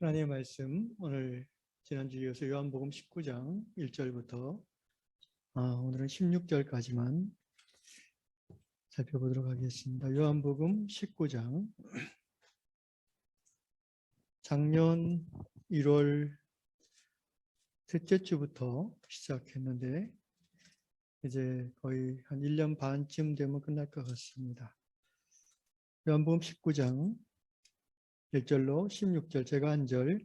하나님의 말씀 오늘 지난주에 이어서 요한복음 19장 1절부터 오늘은 16절까지만 살펴보도록 하겠습니다. 요한복음 19장 작년 1월 셋째 주부터 시작했는데 이제 거의 한 1년 반쯤 되면 끝날 것 같습니다. 요한복음 19장 1절로 16절 제가 한 절,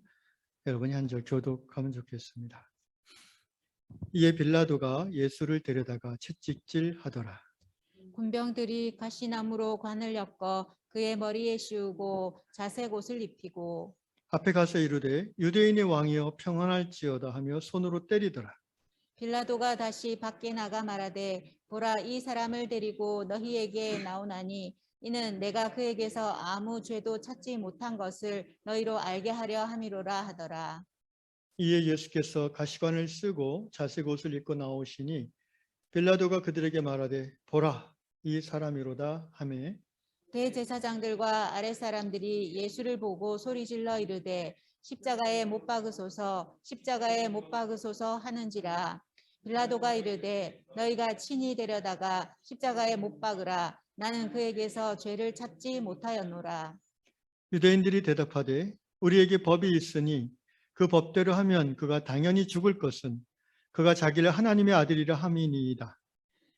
여러분이 한 절 교독하면 좋겠습니다. 이에 빌라도가 예수를 데려다가 채찍질하더라. 군병들이 가시나무로 관을 엮어 그의 머리에 씌우고 자색 옷을 입히고 앞에 가서 이르되 유대인의 왕이여 평안할지어다 하며 손으로 때리더라. 빌라도가 다시 밖에 나가 말하되 보라, 이 사람을 데리고 너희에게 나오나니 이는 내가 그에게서 아무 죄도 찾지 못한 것을 너희로 알게 하려 함이로라 하더라. 이에 예수께서 가시관을 쓰고 자색 옷을 입고 나오시니 빌라도가 그들에게 말하되 보라, 이 사람이로다 하매 대제사장들과 아랫사람들이 예수를 보고 소리질러 이르되 십자가에 못 박으소서, 십자가에 못 박으소서 하는지라. 빌라도가 이르되 너희가 친히 데려다가 십자가에 못 박으라. 나는 그에게서 죄를 찾지 못하였노라. 유대인들이 대답하되 우리에게 법이 있으니 그 법대로 하면 그가 당연히 죽을 것은 그가 자기를 하나님의 아들이라 함이니이다.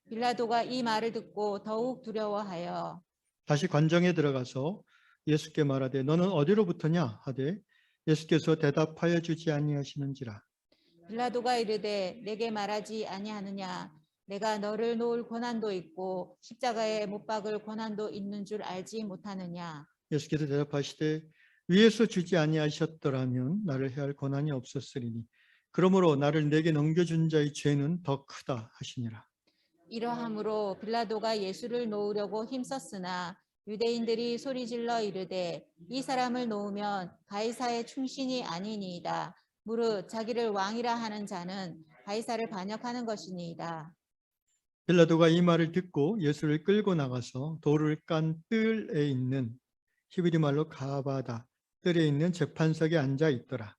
빌라도가 이 말을 듣고 더욱 두려워하여 다시 관정에 들어가서 예수께 말하되 너는 어디로부터냐 하되 예수께서 대답하여 주지 아니하시는지라. 빌라도가 이르되 내게 말하지 아니하느냐. 내가 너를 놓을 권한도 있고 십자가에 못 박을 권한도 있는 줄 알지 못하느냐. 예수께서 대답하시되 위에서 주지 아니하셨더라면 나를 해할 권한이 없었으리니 그러므로 나를 내게 넘겨준 자의 죄는 더 크다 하시니라. 이러함으로 빌라도가 예수를 놓으려고 힘썼으나 유대인들이 소리질러 이르되 이 사람을 놓으면 가이사의 충신이 아니니이다. 무릇 자기를 왕이라 하는 자는 가이사를 반역하는 것이니이다. 빌라도가 이 말을 듣고 예수를 끌고 나가서 돌을 깐 뜰에 있는 히브리 말로 가바다 뜰에 있는 재판석에 앉아 있더라.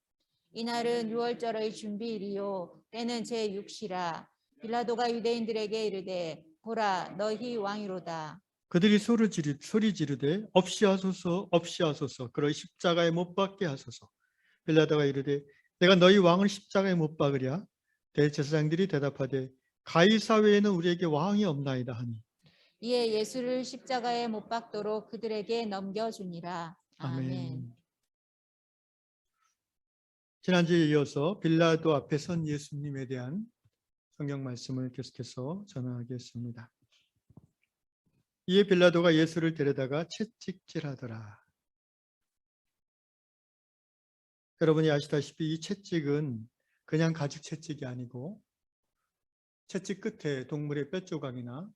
이날은 유월절의 준비일이요 때는 제6시라. 빌라도가 유대인들에게 이르되 보라, 너희 왕이로다. 그들이 소리 지르되 없이 하소서 없이 하소서 그러이 십자가에 못 박게 하소서. 빌라도가 이르되 내가 너희 왕을 십자가에 못 박으랴. 대제사장들이 대답하되 가이사 외에는 우리에게 왕이 없나이다 하니. 이에 예수를 십자가에 못 박도록 그들에게 넘겨주니라. 아멘. 아멘. 지난주에 이어서 빌라도 앞에 선 예수님에 대한 성경 말씀을 계속해서 전하겠습니다. 이에 빌라도가 예수를 데려다가 채찍질하더라. 여러분이 아시다시피 이 채찍은 그냥 가죽 채찍이 아니고 채찍 끝에 동물의 뼈 조각이나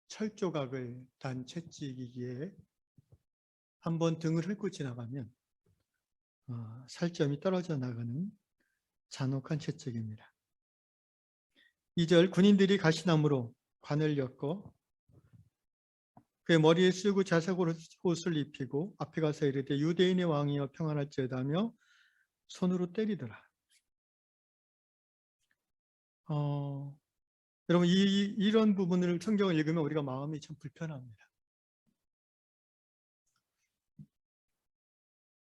철 조각을 단 채찍이기에 한번 등을 훑고 지나가면 살점이 떨어져 나가는 잔혹한 채찍입니다. 2절 군인들이 가시나무로 관을 엮어 그의 머리에 쓰고 자색 옷을 입히고 앞에 가서 이르되 유대인의 왕이여 평안할지어다 하며 손으로 때리더라. 여러분 이런 부분을 성경을 읽으면 우리가 마음이 참 불편합니다.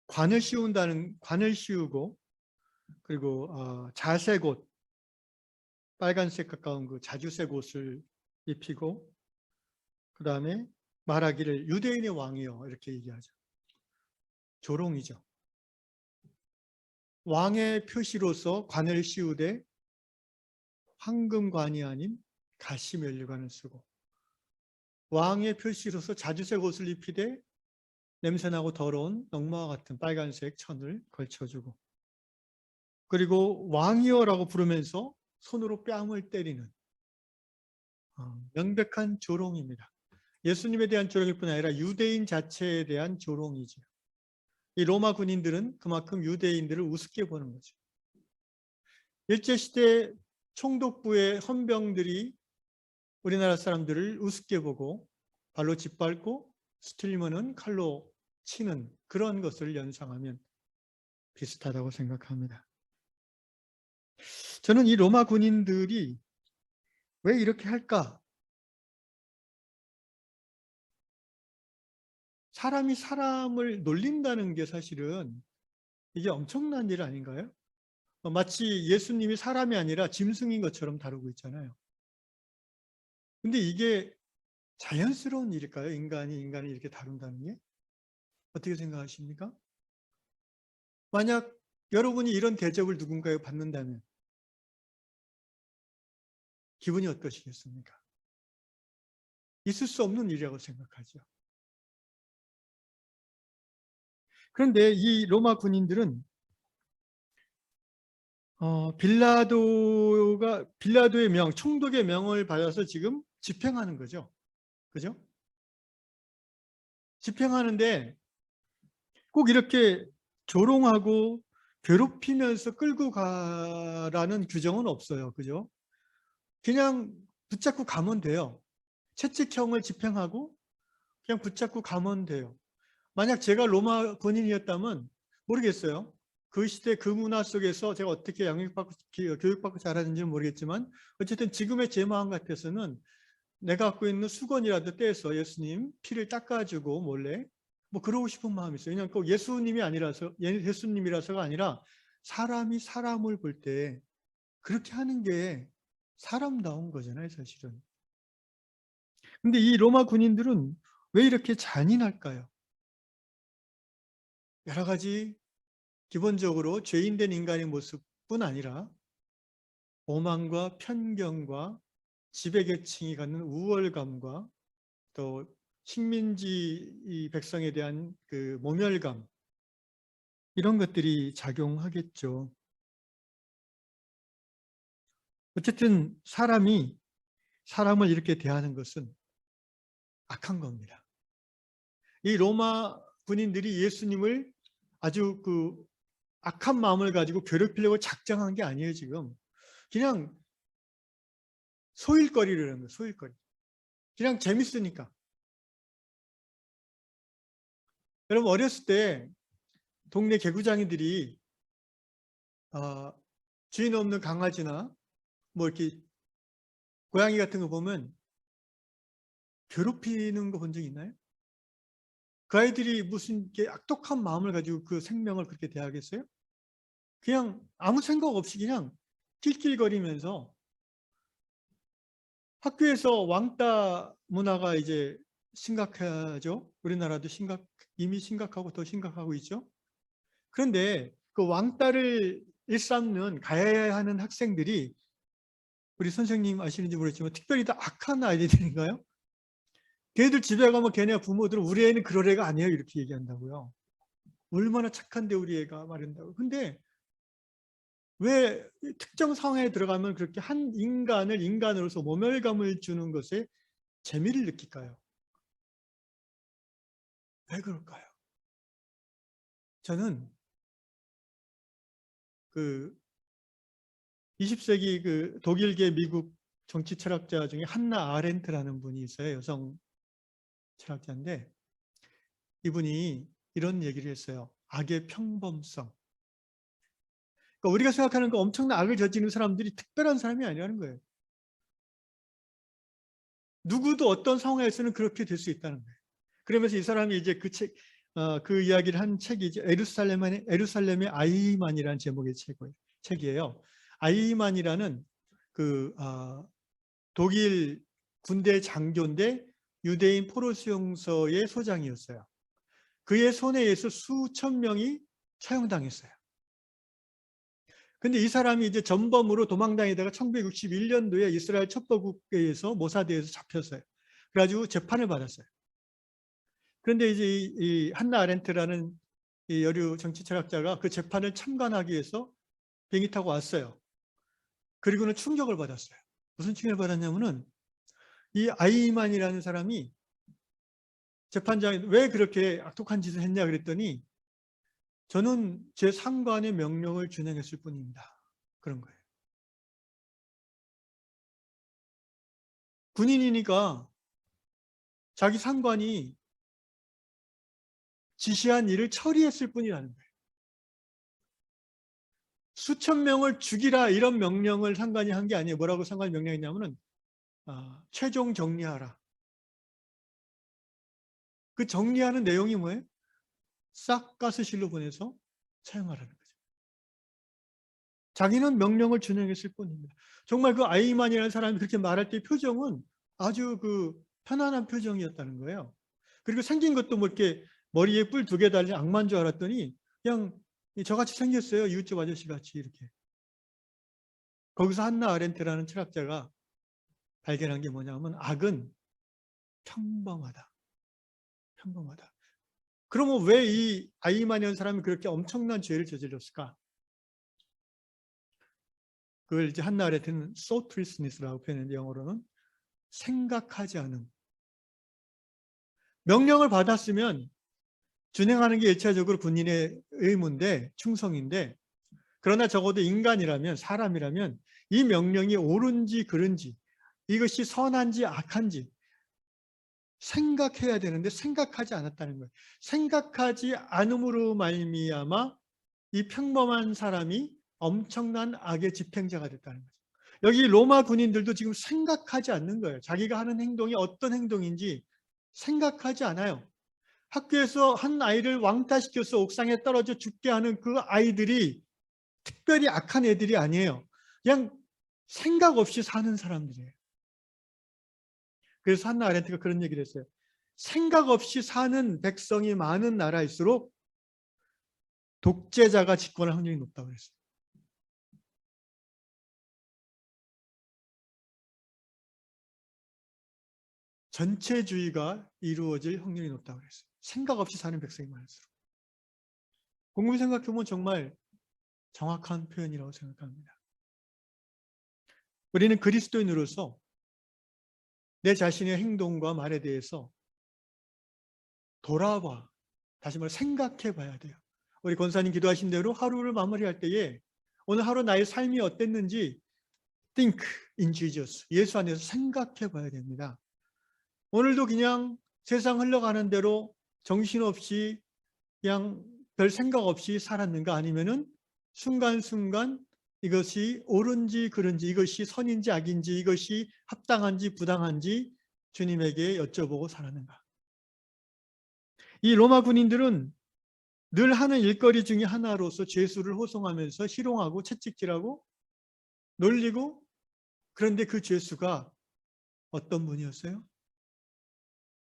관을 씌우고 그리고 자색 옷, 빨간색 가까운 그 자주색 옷을 입히고 그 다음에 말하기를 유대인의 왕이여 이렇게 얘기하죠. 조롱이죠. 왕의 표시로서 관을 씌우되 황금관이 아닌 가시면류관을 쓰고 왕의 표시로서 자주색 옷을 입히되 냄새나고 더러운 녹마와 같은 빨간색 천을 걸쳐주고 그리고 왕이여라고 부르면서 손으로 뺨을 때리는 명백한 조롱입니다. 예수님에 대한 조롱일 뿐 아니라 유대인 자체에 대한 조롱이죠. 이 로마 군인들은 그만큼 유대인들을 우습게 보는 거죠. 일제시대 총독부의 헌병들이 우리나라 사람들을 우습게 보고 발로 짓밟고 스틸리면은 칼로 치는 그런 것을 연상하면 비슷하다고 생각합니다. 저는 이 로마 군인들이 왜 이렇게 할까? 사람이 사람을 놀린다는 게 사실은 이게 엄청난 일 아닌가요? 마치 예수님이 사람이 아니라 짐승인 것처럼 다루고 있잖아요. 근데 이게 자연스러운 일일까요? 인간이 인간을 이렇게 다룬다는 게? 어떻게 생각하십니까? 만약 여러분이 이런 대접을 누군가에 받는다면 기분이 어떠시겠습니까? 있을 수 없는 일이라고 생각하죠. 그런데 이 로마 군인들은 빌라도의 명, 총독의 명을 받아서 지금 집행하는 거죠. 그죠? 집행하는데 꼭 이렇게 조롱하고 괴롭히면서 끌고 가라는 규정은 없어요. 그죠? 그냥 붙잡고 가면 돼요. 채찍형을 집행하고 그냥 붙잡고 가면 돼요. 만약 제가 로마 군인이었다면 모르겠어요. 그 시대 그 문화 속에서 제가 어떻게 양육받고 교육받고 자랐는지는 모르겠지만 어쨌든 지금의 제 마음 같아서는 내가 갖고 있는 수건이라도 떼서 예수님 피를 닦아주고 몰래 뭐 그러고 싶은 마음이 있어요. 왜냐하면 꼭 예수님이라서가 아니라 사람이 사람을 볼 때 그렇게 하는 게 사람다운 거잖아요, 사실은. 근데 이 로마 군인들은 왜 이렇게 잔인할까요? 여러 가지 기본적으로 죄인된 인간의 모습뿐 아니라 오만과 편견과 지배계층이 갖는 우월감과 또 식민지 이 백성에 대한 그 모멸감 이런 것들이 작용하겠죠. 어쨌든 사람이 사람을 이렇게 대하는 것은 악한 겁니다. 이 로마 군인들이 예수님을 아주 그 악한 마음을 가지고 괴롭히려고 작정한 게 아니에요, 지금. 그냥 소일거리를 하는 거예요, 소일거리. 그냥 재밌으니까. 여러분, 어렸을 때 동네 개구장이들이 주인 없는 강아지나 뭐 이렇게 고양이 같은 거 보면 괴롭히는 거 본 적 있나요? 그 아이들이 무슨 악독한 마음을 가지고 그 생명을 그렇게 대하겠어요? 그냥 아무 생각 없이 그냥 낄낄거리면서 학교에서 왕따 문화가 이제 심각하죠. 우리나라도 이미 심각하고 더 심각하고 있죠. 그런데 그 왕따를 일삼는 가해야 하는 학생들이 우리 선생님 아시는지 모르겠지만 특별히 다 악한 아이들인가요? 걔들 집에 가면 걔네 부모들은 우리 애는 그럴 애가 아니에요 이렇게 얘기한다고요. 얼마나 착한데 우리 애가 말한다고. 근데 왜 특정 상황에 들어가면 그렇게 한 인간을 인간으로서 모멸감을 주는 것에 재미를 느낄까요? 왜 그럴까요? 저는 그 20세기 그 독일계 미국 정치 철학자 중에 한나 아렌트라는 분이 있어요. 여성 철학자인데 이분이 이런 얘기를 했어요. 악의 평범성. 그러니까 우리가 생각하는 그 엄청난 악을 저지르는 사람들이 특별한 사람이 아니라는 거예요. 누구도 어떤 상황에서는 그렇게 될 수 있다는 거예요. 그러면서 이 사람이 이제 그 이야기를 한 책이 이제 에루살렘의 아이만이라는 제목의 책이에요. 아이만이라는 독일 군대 장교인데 유대인 포로 수용소의 소장이었어요. 그의 손에 의해서 수천 명이 처형당했어요. 근데 이 사람이 이제 전범으로 도망다니다가 1961년도에 이스라엘 첩보국에서 모사드에서 잡혔어요. 그래가지고 재판을 받았어요. 그런데 이제 이 한나 아렌트라는 이 여류 정치 철학자가 그 재판을 참관하기 위해서 비행기 타고 왔어요. 그리고는 충격을 받았어요. 무슨 충격을 받았냐면은 이 아이만이라는 사람이 재판장이 왜 그렇게 악독한 짓을 했냐 그랬더니 저는 제 상관의 명령을 준행했을 뿐입니다. 그런 거예요. 군인이니까 자기 상관이 지시한 일을 처리했을 뿐이라는 거예요. 수천 명을 죽이라 이런 명령을 상관이 한 게 아니에요. 뭐라고 상관이 명령했냐면은 최종 정리하라. 그 정리하는 내용이 뭐예요? 싹 가스실로 보내서 사용하라는 거죠. 자기는 명령을 준행했을 뿐입니다. 정말 그 아이만이라는 사람이 그렇게 말할 때 표정은 아주 그 편안한 표정이었다는 거예요. 그리고 생긴 것도 뭐 이렇게 머리에 뿔 2개 달린 악마인 줄 알았더니 그냥 저같이 생겼어요. 이웃집 아저씨 같이 이렇게. 거기서 한나 아렌트라는 철학자가 발견한 게 뭐냐면 악은 평범하다. 평범하다. 그러면 왜 이 아이만이라는 사람이 그렇게 엄청난 죄를 저질렀을까? 그걸 이제 한나 아렌트는 thoughtlessness라고 표현했는데 영어로는 생각하지 않음. 명령을 받았으면 준행하는 게 일차적으로 군인의 의무인데 충성인데 그러나 적어도 인간이라면 사람이라면 이 명령이 옳은지 그른지 이것이 선한지 악한지 생각해야 되는데 생각하지 않았다는 거예요. 생각하지 않음으로 말미암아 이 평범한 사람이 엄청난 악의 집행자가 됐다는 거죠. 여기 로마 군인들도 지금 생각하지 않는 거예요. 자기가 하는 행동이 어떤 행동인지 생각하지 않아요. 학교에서 한 아이를 왕따시켜서 옥상에 떨어져 죽게 하는 그 아이들이 특별히 악한 애들이 아니에요. 그냥 생각 없이 사는 사람들이에요. 그래서 한나 아렌트가 그런 얘기를 했어요. 생각 없이 사는 백성이 많은 나라일수록 독재자가 집권할 확률이 높다고 그랬어요. 전체주의가 이루어질 확률이 높다고 그랬어요. 생각 없이 사는 백성이 많을수록. 곰곰이 생각해보면 정말 정확한 표현이라고 생각합니다. 우리는 그리스도인으로서 내 자신의 행동과 말에 대해서 돌아봐, 다시 말해 생각해 봐야 돼요. 우리 권사님 기도하신 대로 하루를 마무리할 때에 오늘 하루 나의 삶이 어땠는지 think in Jesus, 예수 안에서 생각해 봐야 됩니다. 오늘도 그냥 세상 흘러가는 대로 정신없이 그냥 별 생각 없이 살았는가 아니면은 순간순간 이것이 옳은지 그른지 이것이 선인지 악인지 이것이 합당한지 부당한지 주님에게 여쭤보고 살았는가. 이 로마 군인들은 늘 하는 일거리 중에 하나로서 죄수를 호송하면서 희롱하고 채찍질하고 놀리고 그런데 그 죄수가 어떤 분이었어요?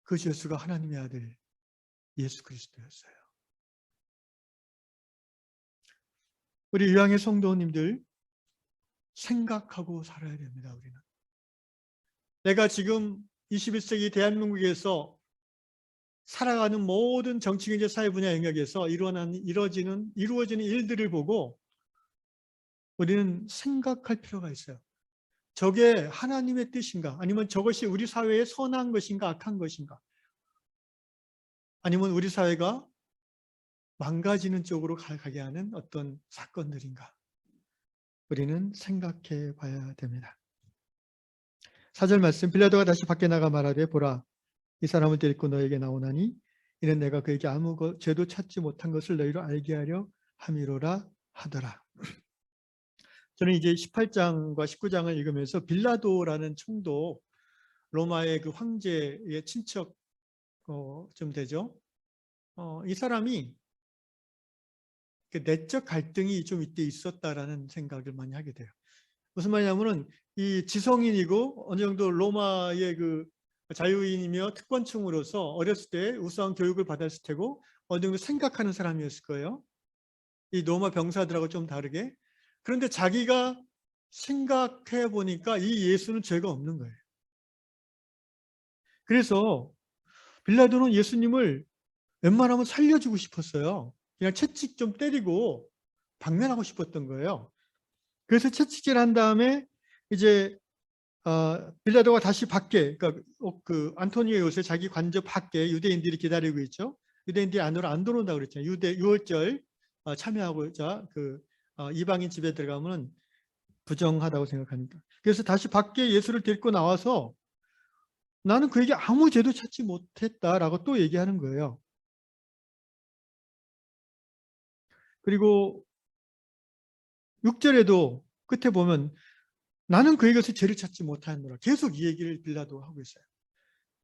그 죄수가 하나님의 아들 예수 그리스도였어요. 우리 유양의 성도님들 생각하고 살아야 됩니다. 우리는. 내가 지금 21세기 대한민국에서 살아가는 모든 정치, 경제, 사회 분야 영역에서 이루어지는 일들을 보고 우리는 생각할 필요가 있어요. 저게 하나님의 뜻인가? 아니면 저것이 우리 사회에 선한 것인가? 악한 것인가? 아니면 우리 사회가 망가지는 쪽으로 가게 하는 어떤 사건들인가? 우리는 생각해 봐야 됩니다. 4절 말씀, 빌라도가 다시 밖에 나가 말하되 보라 이 사람을 데리고 너에게 나오나니 이는 내가 그에게 아무 죄도 찾지 못한 것을 너희로 알게 하려 함이로라 하더라. 저는 이제 18장과 19장을 읽으면서 빌라도라는 총독, 로마의 그 황제의 친척 좀 되죠. 이 사람이 내적 갈등이 좀 이때 있었다라는 생각을 많이 하게 돼요. 무슨 말이냐면은 이 지성인이고 어느 정도 로마의 그 자유인이며 특권층으로서 어렸을 때 우수한 교육을 받았을 테고 어느 정도 생각하는 사람이었을 거예요. 이 로마 병사들하고 좀 다르게. 그런데 자기가 생각해 보니까 이 예수는 죄가 없는 거예요. 그래서 빌라도는 예수님을 웬만하면 살려주고 싶었어요. 그냥 채찍 좀 때리고 방면하고 싶었던 거예요. 그래서 채찍질한 다음에 이제 빌라도가 다시 밖에, 그러니까 그 안토니오 요새 자기 관저 밖에 유대인들이 기다리고 있죠. 유대인들이 안으로 안 들어온다고 그랬잖아요. 유월절 참여하고자 이방인 집에 들어가면 부정하다고 생각하니까. 그래서 다시 밖에 예수를 데리고 나와서 나는 그에게 아무 죄도 찾지 못했다라고 또 얘기하는 거예요. 그리고 6절에도 끝에 보면 나는 그의 것을 죄를 찾지 못하였노라. 계속 이 얘기를 빌라도가 하고 있어요.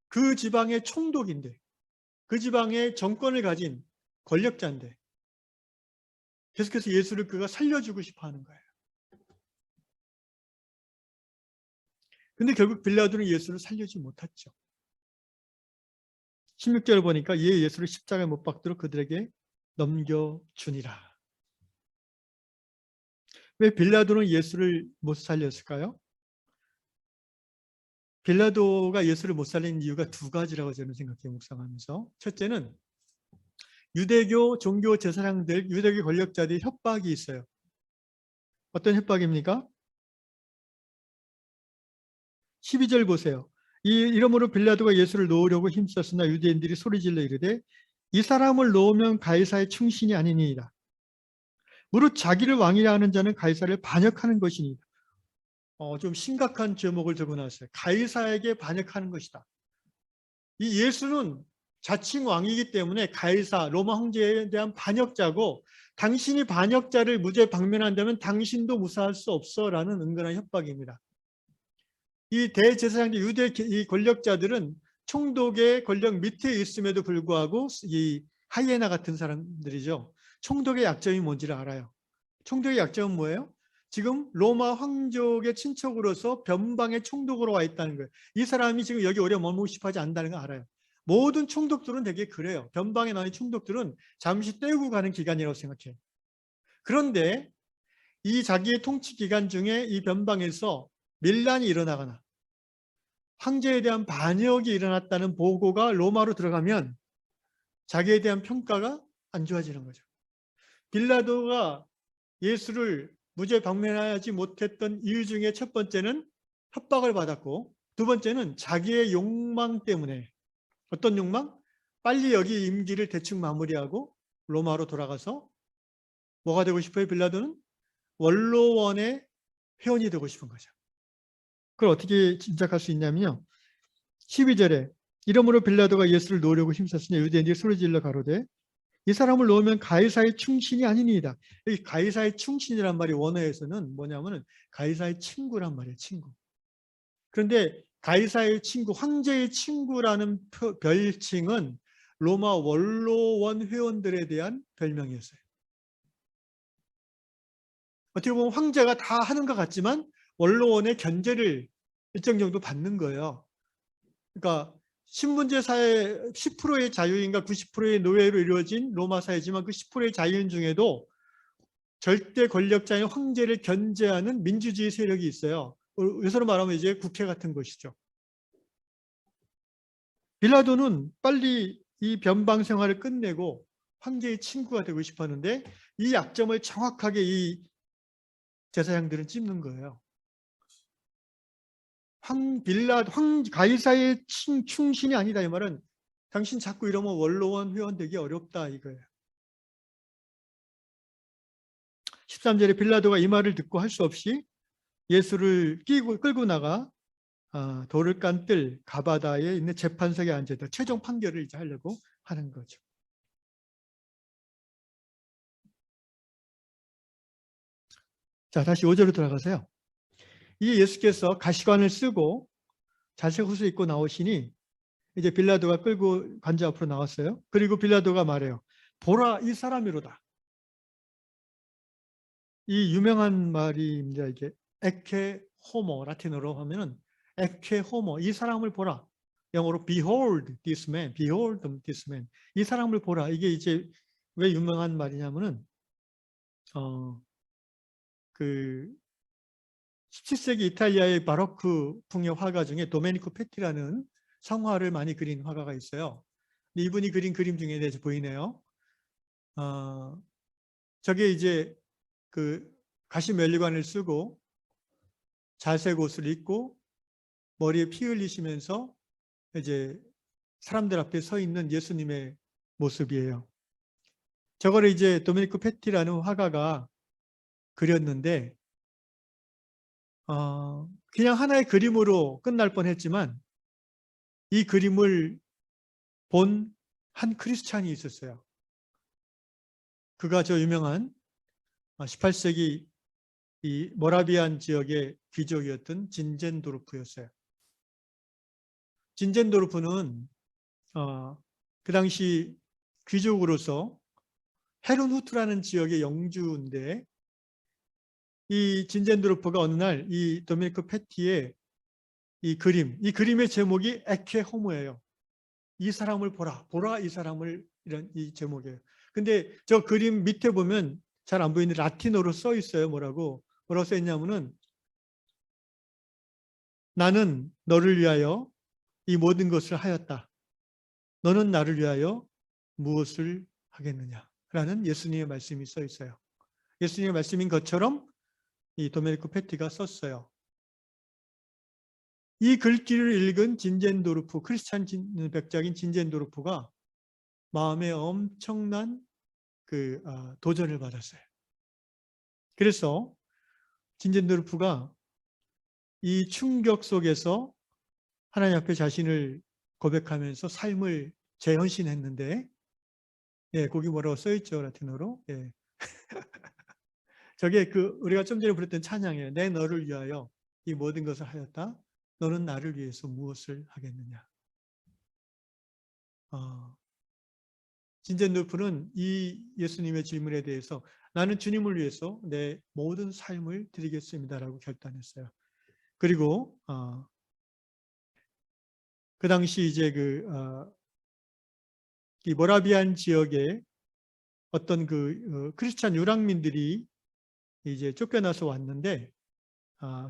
그 지방의 총독인데, 그 지방의 정권을 가진 권력자인데 계속해서 예수를 그가 살려주고 싶어 하는 거예요. 근데 결국 빌라도는 예수를 살려주지 못했죠. 16절을 보니까 이에 예수를 십자가에 못 박도록 그들에게 넘겨주니라. 왜 빌라도는 예수를 못 살렸을까요? 빌라도가 예수를 못 살린 이유가 두 가지라고 저는 생각해요. 묵상하면서. 첫째는 유대교 종교 제사장들, 유대교 권력자들의 협박이 있어요. 어떤 협박입니까? 12절 보세요. 이러므로 빌라도가 예수를 놓으려고 힘썼으나 유대인들이 소리질러 이르되 이 사람을 놓으면 가이사의 충신이 아니니이다. 무릇 자기를 왕이라 하는 자는 가이사를 반역하는 것이니이다. 좀 심각한 제목을 적어놨어요. 가이사에게 반역하는 것이다. 이 예수는 자칭 왕이기 때문에 가이사, 로마 황제에 대한 반역자고 당신이 반역자를 무죄 방면한다면 당신도 무사할 수 없어라는 은근한 협박입니다. 이 대제사장들, 유대 이 권력자들은 총독의 권력 밑에 있음에도 불구하고 이 하이에나 같은 사람들이죠. 총독의 약점이 뭔지를 알아요. 총독의 약점은 뭐예요? 지금 로마 황족의 친척으로서 변방의 총독으로 와 있다는 거예요. 이 사람이 지금 여기 오래 머물고 싶어 하지 않는다는 걸 알아요. 모든 총독들은 되게 그래요. 변방에 나온 총독들은 잠시 떼고 가는 기간이라고 생각해요. 그런데 이 자기의 통치 기간 중에 이 변방에서 밀란이 일어나거나 황제에 대한 반역이 일어났다는 보고가 로마로 들어가면 자기에 대한 평가가 안 좋아지는 거죠. 빌라도가 예수를 무죄 방면하지 못했던 이유 중에 첫 번째는 협박을 받았고 두 번째는 자기의 욕망 때문에 어떤 욕망? 빨리 여기 임기를 대충 마무리하고 로마로 돌아가서 뭐가 되고 싶어요? 빌라도는 원로원의 회원이 되고 싶은 거죠. 그걸 어떻게 짐작할 수 있냐면요. 12절에 이러므로 빌라도가 예수를 놓으려고 힘썼으니 유대인들이 소리질러 가로되 이 사람을 놓으면 가이사의 충신이 아니니이다. 이 가이사의 충신이란 말이 원어에서는 뭐냐면은 가이사의 친구란 말이에요. 친구. 그런데 가이사의 친구, 황제의 친구라는 별칭은 로마 원로원 회원들에 대한 별명이었어요. 어떻게 보면 황제가 다 하는 것 같지만 원로원의 견제를 일정 정도 받는 거예요. 그러니까 신분제 사회 10%의 자유인과 90%의 노예로 이루어진 로마 사회지만 그 10%의 자유인 중에도 절대 권력자인 황제를 견제하는 민주주의 세력이 있어요. 요새로 말하면 이제 국회 같은 것이죠. 빌라도는 빨리 이 변방 생활을 끝내고 황제의 친구가 되고 싶었는데 이 약점을 정확하게 이 제사장들은 찝는 거예요. 가이사의 충신이 아니다 이 말은 당신 자꾸 이러면 원로원 회원 되기 어렵다 이거예요. 13절에 빌라도가 이 말을 듣고 할 수 없이 예수를 끌고 나가 돌을 깐 뜰 가바다에 있는 재판석에 앉아서 최종 판결을 이제 하려고 하는 거죠. 자, 다시 5절로 돌아가세요. 이 예수께서 가시관을 쓰고 자색 옷을 입고 나오시니 이제 빌라도가 끌고 관저 앞으로 나왔어요. 그리고 빌라도가 말해요. 보라 이 사람이로다. 이 유명한 말입니다. 이게 에케 호모 라틴어로 하면은 에케 호모 이 사람을 보라. 영어로 behold this man, behold this man. 이 사람을 보라. 이게 이제 왜 유명한 말이냐면은 그 17세기 이탈리아의 바로크 풍의 화가 중에 도메니코 페티라는 성화를 많이 그린 화가가 있어요. 이분이 그린 그림 중에 대해서 보이네요. 저게 이제 그 가시 면류관을 쓰고 자색 옷을 입고 머리에 피 흘리시면서 이제 사람들 앞에 서 있는 예수님의 모습이에요. 저거를 이제 도메니코 페티라는 화가가 그렸는데 그냥 하나의 그림으로 끝날 뻔했지만 이 그림을 본 한 크리스찬이 있었어요. 그가 저 유명한 18세기 이 모라비안 지역의 귀족이었던 진젠도르프였어요. 진젠도르프는 그 당시 귀족으로서 헤른후트라는 지역의 영주인데, 이 진젠도르프가 어느 날 이 도미니크 페티의 이 그림의 제목이 에케 호모예요. 이 사람을 보라 이 사람을, 이런 이 제목이에요. 근데 저 그림 밑에 보면 잘 안 보이는데 라틴어로 써 있어요. 뭐라고 써 있냐면은, 나는 너를 위하여 이 모든 것을 하였다. 너는 나를 위하여 무엇을 하겠느냐? 라는 예수님의 말씀이 써 있어요. 예수님의 말씀인 것처럼 이 도메니코 페티가 썼어요. 이 글귀를 읽은 진젠도르프, 크리스찬 백작인 진젠도르프가 마음에 엄청난 도전을 받았어요. 그래서 진젠도르프가 이 충격 속에서 하나님 앞에 자신을 고백하면서 삶을 재헌신했는데, 거기 뭐라고 써있죠, 라틴어로. 저게 우리가 좀 전에 부르던 찬양이에요. 내 너를 위하여 이 모든 것을 하였다. 너는 나를 위해서 무엇을 하겠느냐. 진젠도르프는 이 예수님의 질문에 대해서 나는 주님을 위해서 내 모든 삶을 드리겠습니다라고 결단했어요. 그리고 그 당시 이제 이 모라비안 지역에 어떤 크리스찬 유랑민들이 이제 쫓겨나서 왔는데,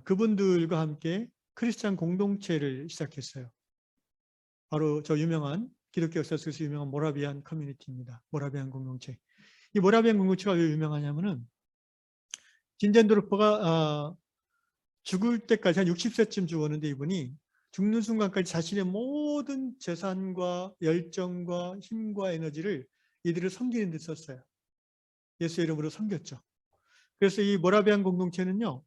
그분들과 함께 크리스찬 공동체를 시작했어요. 바로 저 유명한 기독교 역사 속에서 유명한 모라비안 커뮤니티입니다. 모라비안 공동체. 이 모라비안 공동체가 왜 유명하냐면은, 진젠도르프가 죽을 때까지 한 60세쯤 죽었는데, 이분이 죽는 순간까지 자신의 모든 재산과 열정과 힘과 에너지를 이들을 섬기는 데 썼어요. 예수 이름으로 섬겼죠. 그래서 이 모라비안 공동체는요,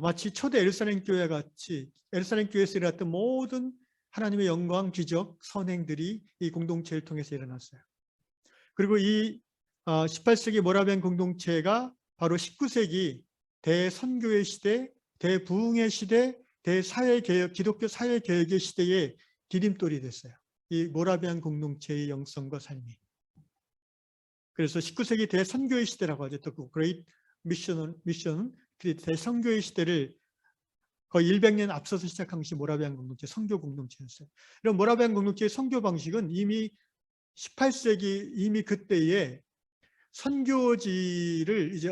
마치 초대 에루살렘 교회 같이 에루살렘 교회에서 일어났던 모든 하나님의 영광, 기적, 선행들이 이 공동체를 통해서 일어났어요. 그리고 이 18세기 모라비안 공동체가 바로 19세기 대선교의 시대, 대부흥의 시대, 대사회개혁, 기독교 사회개혁의 시대의 디딤돌이 됐어요. 이 모라비안 공동체의 영성과 삶이. 그래서 19세기 대선교의 시대라고 하죠. 또 그레이트 미션, 대선교의 시대를 거의 100년 앞서서 시작한 것이 모라비안 공동체, 선교 공동체였어요. 이런 모라비안 공동체의 선교 방식은 이미 18세기 이미 그때에 선교지를 이제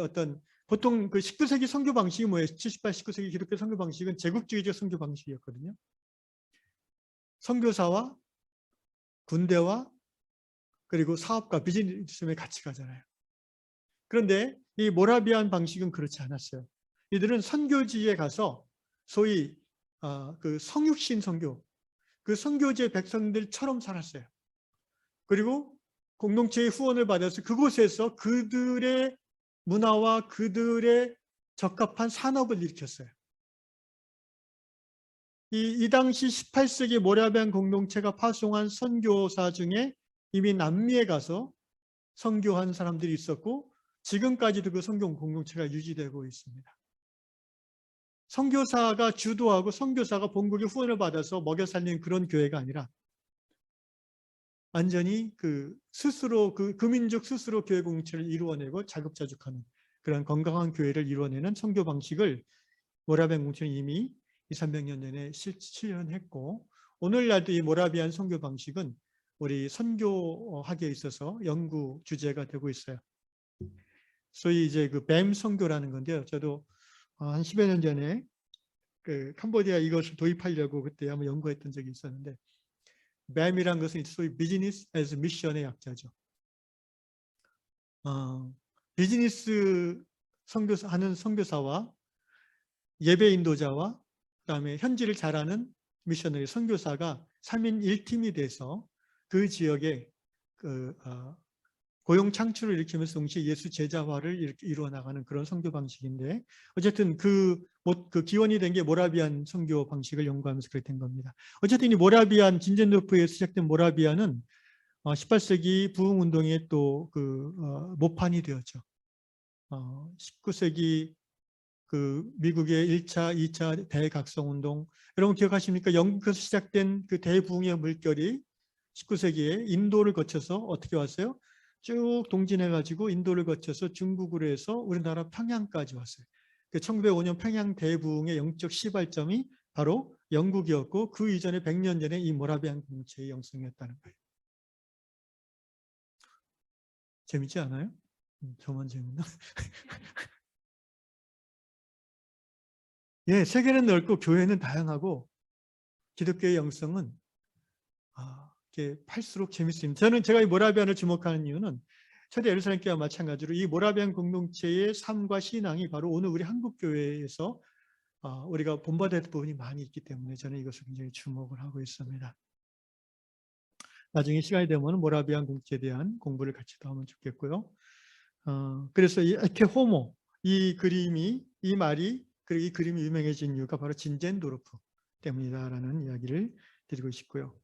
보통 19세기 선교 방식이 뭐예요? 78, 19세기 기독교 선교 방식은 제국주의적 선교 방식이었거든요. 선교사와 군대와 그리고 사업가, 비즈니스맨이 같이 가잖아요. 그런데 이 모라비안 방식은 그렇지 않았어요. 이들은 선교지에 가서 소위 성육신 선교, 그 선교지의 백성들처럼 살았어요. 그리고 공동체의 후원을 받아서 그곳에서 그들의 문화와 그들의 적합한 산업을 일으켰어요. 이 당시 18세기 모라비안 공동체가 파송한 선교사 중에 이미 남미에 가서 선교한 사람들이 있었고, 지금까지도 그 선교 공동체가 유지되고 있습니다. 선교사가 주도하고 선교사가 본국의 후원을 받아서 먹여 살리는 그런 교회가 아니라, 완전히 스스로 그 민족 스스로 교회 공동체를 이루어내고 자급자족하는 그런 건강한 교회를 이루어내는 선교 방식을 모라비안 공동체는 이미 200~300년 전에 실현했고, 오늘날도 이 모라비안 선교 방식은 우리 선교학에 있어서 연구 주제가 되고 있어요. 소위 이제 뱀 선교라는 건데요. 저도 한 10여 년 전에 캄보디아 이것을 도입하려고 그때 한번 연구했던 적이 있었는데, 뱀이란 것은 소위 비즈니스 as 미션의 약자죠. 비즈니스 하는 선교사와 예배 인도자와 그다음에 현지를 잘하는 미셔너리 선교사가 3인 1팀이 돼서 그 지역에 고용 창출을 일으키면서 동시에 예수 제자화를 이루어 나가는 그런 선교 방식인데, 어쨌든 그 기원이 된 게 모라비안 선교 방식을 연구하면서 그렇게 된 겁니다. 어쨌든 이 모라비안, 진젠도르프에서 시작된 모라비안은 18세기 부흥운동의 또 모판이 되었죠. 19세기 그 미국의 1차, 2차 대각성운동, 여러분 기억하십니까? 영국에서 시작된 그 대부흥의 물결이 19세기에 인도를 거쳐서 어떻게 왔어요? 쭉 동진해가지고 인도를 거쳐서 중국으로 해서 우리나라 평양까지 왔어요. 그 1905년 평양 대부흥의 영적 시발점이 바로 영국이었고 그 이전에 100년 전에 이 모라비안 공동체의 영성이었다는 거예요. 재밌지 않아요? 저만 재밌나? 예, 세계는 넓고 교회는 다양하고 기독교의 영성은 이렇게 팔수록 재밌습니다. 제가 이 모라비안을 주목하는 이유는 초대 예루살렘 교회와 마찬가지로 이 모라비안 공동체의 삶과 신앙이 바로 오늘 우리 한국 교회에서 우리가 본받을 부분이 많이 있기 때문에 저는 이것을 굉장히 주목을 하고 있습니다. 나중에 시간이 되면 모라비안 공동체에 대한 공부를 같이 더 하면 좋겠고요. 그래서 이 에케 호모, 이 그림이, 이 말이, 그리고 이 그림이 유명해진 이유가 바로 진젠도르프 때문이다라는 이야기를 드리고 싶고요.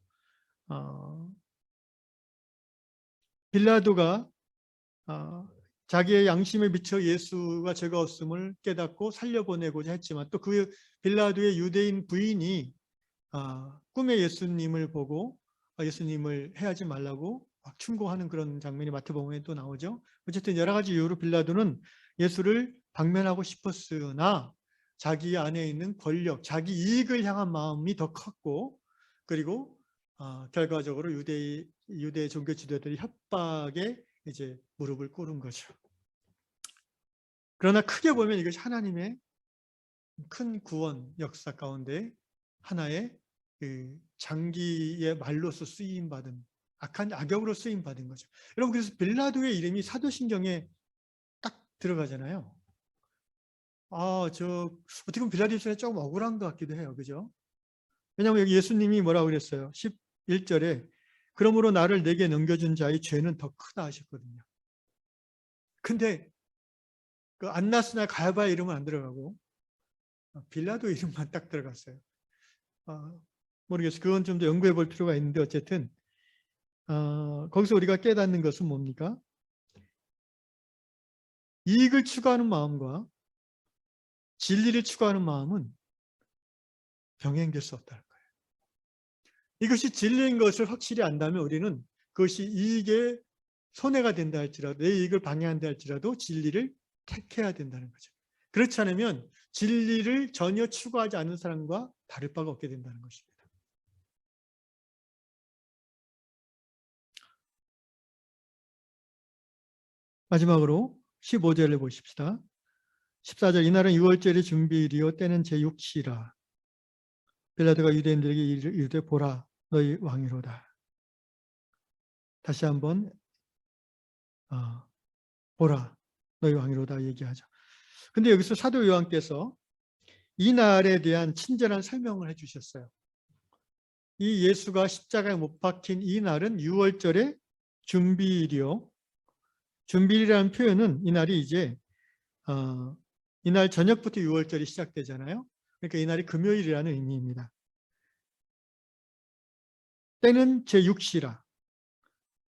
빌라도가 자기의 양심에 미쳐 예수가 죄가 없음을 깨닫고 살려보내고자 했지만 또 그 빌라도의 유대인 부인이 꿈에 예수님을 보고 예수님을 해하지 말라고 막 충고하는 그런 장면이 마태복음에 또 나오죠. 어쨌든 여러 가지 이유로 빌라도는 예수를 방면하고 싶었으나 자기 안에 있는 권력, 자기 이익을 향한 마음이 더 컸고 그리고 결과적으로 유대 종교 지도자들이 협박에 이제 무릎을 꿇은 거죠. 그러나 크게 보면 이것이 하나님의 큰 구원 역사 가운데 하나의 그 장기의 말로서 쓰임 받은 악한 악역으로 쓰임 받은 거죠. 여러분 그래서 빌라도의 이름이 사도신경에 딱 들어가잖아요. 어떻게 보면 빌라도 입장에 조금 억울한 것 같기도 해요. 그죠? 왜냐하면 여기 예수님이 뭐라고 그랬어요? 11절에 그러므로 나를 내게 넘겨준 자의 죄는 더 크다 하셨거든요. 근데 그 안나스나 가야바의 이름은 안 들어가고 빌라도 이름만 딱 들어갔어요. 모르겠어요. 그건 좀 더 연구해 볼 필요가 있는데 어쨌든 거기서 우리가 깨닫는 것은 뭡니까? 이익을 추구하는 마음과 진리를 추구하는 마음은 병행될 수 없다는 거예요. 이것이 진리인 것을 확실히 안다면 우리는 그것이 이익에 손해가 된다 할지라도 내 이익을 방해한다 할지라도 진리를 택해야 된다는 거죠. 그렇지 않으면 진리를 전혀 추구하지 않는 사람과 다를 바가 없게 된다는 것입니다. 마지막으로 15절을 보십시다. 14절 이날은 6월절의 준비일이요 때는 제6시라 빌라도가 유대인들에게 이르되 보라 너희 왕이로다. 다시 한번 보라 너희 왕이로다 얘기하죠. 근데 여기서 사도 요한께서 이 날에 대한 친절한 설명을 해주셨어요. 이 예수가 십자가에 못 박힌 이 날은 6월절의 준비일이요. 준비일이라는 표현은 이 날이 이제 이날 저녁부터 6월절이 시작되잖아요. 그러니까 이 날이 금요일이라는 의미입니다. 때는 제6시라.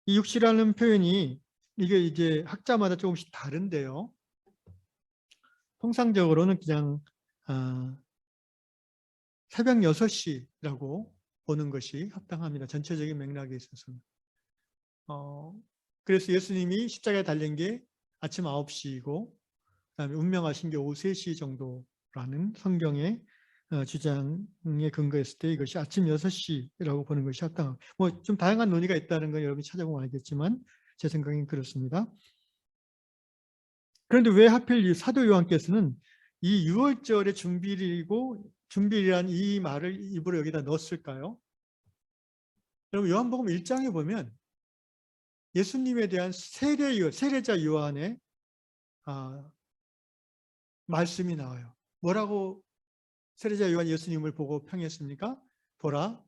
이 6시라는 표현이 이게 이제 학자마다 조금씩 다른데요. 통상적으로는 그냥 새벽 6시라고 보는 것이 합당합니다. 전체적인 맥락에 있어서는. 그래서 예수님이 십자가에 달린 게 아침 9시이고 그다음에 운명하신 게 오후 3시 정도라는 성경의 주장에 근거했을 때 이것이 아침 6시라고 보는 것이 합당합니다. 뭐 좀 다양한 논의가 있다는 건 여러분이 찾아보면 알겠지만 제 생각엔 그렇습니다. 그런데 왜 하필 이 사도 요한께서는 이 6월절의 준비일이란 이 말을 입으로 여기다 넣었을까요? 여러분 요한복음 1장에 보면 예수님에 대한 세례자 요한의 말씀이 나와요. 뭐라고 세례자 요한 예수님을 보고 평했습니까? 보라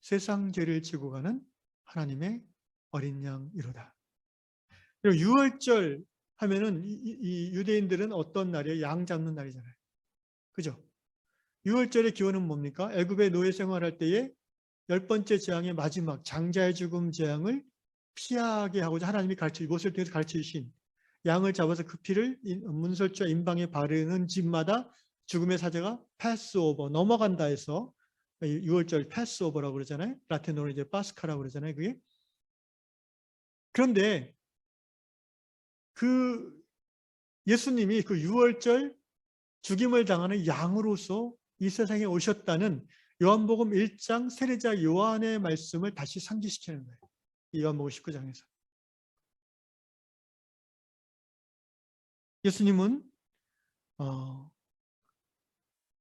세상 죄를 지고 가는 하나님의 어린 양이로다. 6월절 하면은 이 유대인들은 어떤 날이에요? 양 잡는 날이잖아요. 그죠? 6월절의 기원은 뭡니까? 애굽의 노예 생활할 때에 10번째 재앙의 마지막 장자의 죽음 재앙을 피하게 하고자 하나님이 이것을 통해서 가르쳐 주신 양을 잡아서 그 피를 문설주와 임방에 바르는 집마다 죽음의 사자가 패스오버 넘어간다 해서 6월절 패스오버라고 그러잖아요. 라틴어로 이제 파스카라고 그러잖아요. 그게. 그런데 그 예수님이 그 6월절 죽임을 당하는 양으로서 이 세상에 오셨다는 요한복음 1장 세례자 요한의 말씀을 다시 상기시키는 거예요. 이 요한복음 19장에서. 예수님은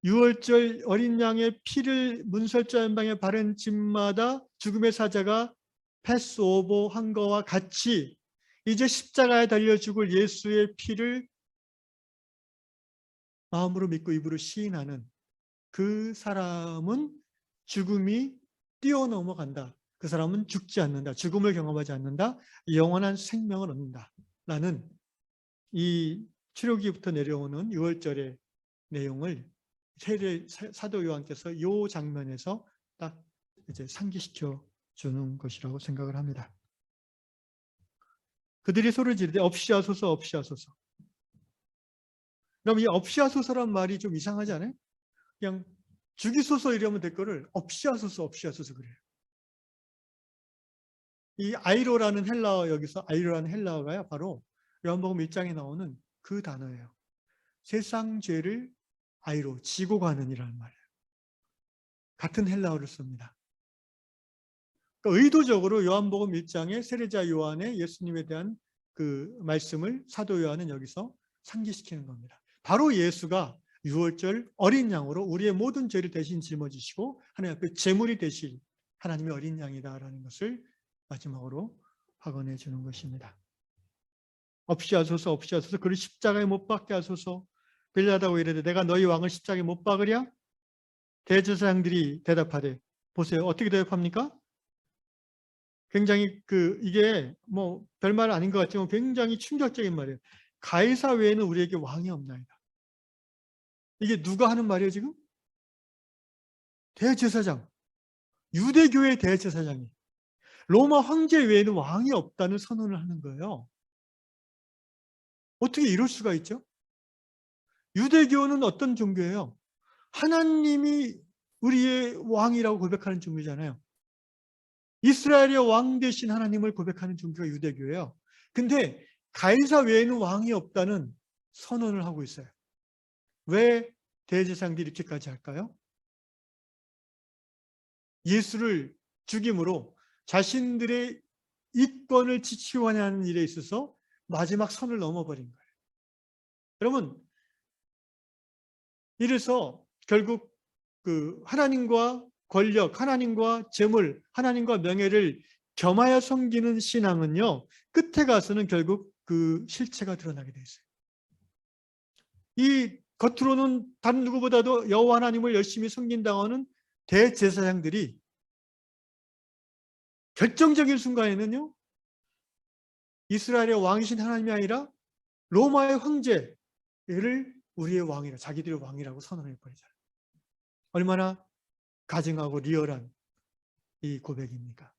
6월절 어린 양의 피를 문설주 한방에 바른 집마다 죽음의 사자가 패스오버 한 거와 같이 이제 십자가에 달려 죽을 예수의 피를 마음으로 믿고 입으로 시인하는 그 사람은 죽음이 뛰어넘어간다. 그 사람은 죽지 않는다. 죽음을 경험하지 않는다. 영원한 생명을 얻는다. 라는 이 출애굽기부터 내려오는 6월절의 내용을 사도 요한께서 이 장면에서 딱 이제 상기시켜 주는 것이라고 생각을 합니다. 그들이 소리를 지르되 없이 하소서 없이 하소서. 그럼 이 없이 하소서란 말이 좀 이상하지 않아요? 그냥 죽이소서 이러면 될 거를 없이 하소서 없이 하소서 그래요. 이 아이로라는 헬라어 여기서 아이로라는 헬라어가요. 바로 요한복음 1장에 나오는 그 단어예요. 세상 죄를 아이로 지고 가는 이라는 말이에요. 같은 헬라어를 씁니다. 그러니까 의도적으로 요한복음 1장에 세례자 요한의 예수님에 대한 그 말씀을 사도 요한은 여기서 상기시키는 겁니다. 바로 예수가 6월절 어린 양으로 우리의 모든 죄를 대신 짊어지시고 하나님 앞에 제물이 되실 하나님의 어린 양이다라는 것을 마지막으로 확언해 주는 것입니다. 없이 하소서 없이 하소서 그를 십자가에 못 박게 하소서. 빌라다고 이르되 내가 너희 왕을 십자가에 못 박으랴? 대제사장들이 대답하되 보세요. 어떻게 대답합니까? 굉장히 이게 뭐 별말 아닌 것 같지만 굉장히 충격적인 말이에요. 가이사 외에는 우리에게 왕이 없나이다. 이게 누가 하는 말이에요 지금? 대제사장, 유대교의 대제사장이 로마 황제 외에는 왕이 없다는 선언을 하는 거예요. 어떻게 이럴 수가 있죠? 유대교는 어떤 종교예요? 하나님이 우리의 왕이라고 고백하는 종교잖아요. 이스라엘의 왕 되신 하나님을 고백하는 종교가 유대교예요. 근데 가이사 외에는 왕이 없다는 선언을 하고 있어요. 왜 대제사장들이 이렇게까지 할까요? 예수를 죽임으로 자신들의 이권을 지키고자 일에 있어서 마지막 선을 넘어버린 거예요. 여러분, 이래서 결국 하나님과 권력, 하나님과 재물, 하나님과 명예를 겸하여 섬기는 신앙은요, 끝에 가서는 결국 그 실체가 드러나게 돼 있어요. 이 겉으로는 다른 누구보다도 여호와 하나님을 열심히 섬긴다고 대제사장들이 결정적인 순간에는요, 이스라엘의 왕이신 하나님이 아니라 로마의 황제를 우리의 왕이라, 자기들의 왕이라고 선언해 버리잖아요. 얼마나 가증하고 리얼한 이 고백입니까?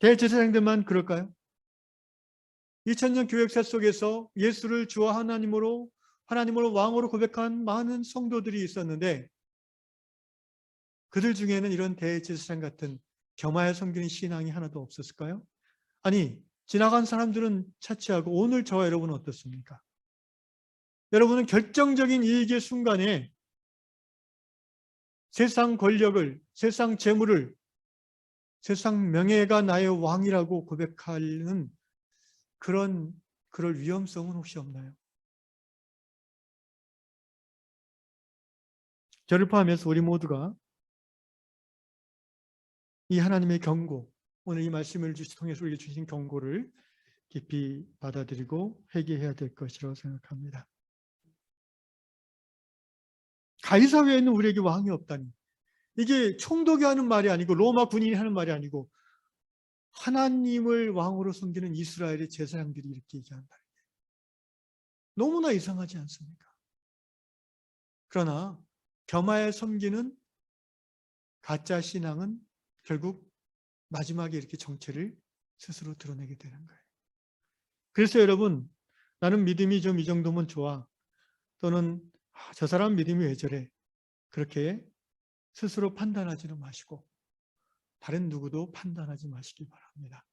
대제사장들만 그럴까요? 2000년 교회 역사 속에서 예수를 주와 하나님으로 왕으로 고백한 많은 성도들이 있었는데 그들 중에는 이런 대제사장 같은 겸하여 섬기는 신앙이 하나도 없었을까요? 아니, 지나간 사람들은 차치하고 오늘 저와 여러분은 어떻습니까? 여러분은 결정적인 이익의 순간에 세상 권력을, 세상 재물을, 세상 명예가 나의 왕이라고 고백하는 그럴 위험성은 혹시 없나요? 저를 포함해서 우리 모두가 이 하나님의 경고, 오늘 이 말씀을 통해서 우리에게 주신 경고를 깊이 받아들이고 회개해야 될 것이라고 생각합니다. 가이사 외에는 우리에게 왕이 없다니. 이게 총독이 하는 말이 아니고 로마 군인이 하는 말이 아니고 하나님을 왕으로 섬기는 이스라엘의 제사장들이 이렇게 얘기한다. 너무나 이상하지 않습니까? 그러나 겸하여 섬기는 가짜 신앙은 결국 마지막에 이렇게 정체를 스스로 드러내게 되는 거예요. 그래서 여러분, 나는 믿음이 좀 이 정도면 좋아. 또는 저 사람 믿음이 왜 저래. 그렇게 스스로 판단하지는 마시고 다른 누구도 판단하지 마시기 바랍니다.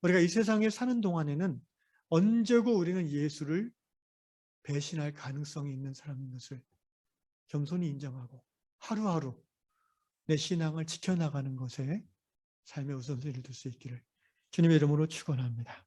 우리가 이 세상에 사는 동안에는 언제고 우리는 예수를 배신할 가능성이 있는 사람인 것을 겸손히 인정하고 하루하루 내 신앙을 지켜나가는 것에 삶의 우선순위를 둘 수 있기를 주님의 이름으로 축원합니다.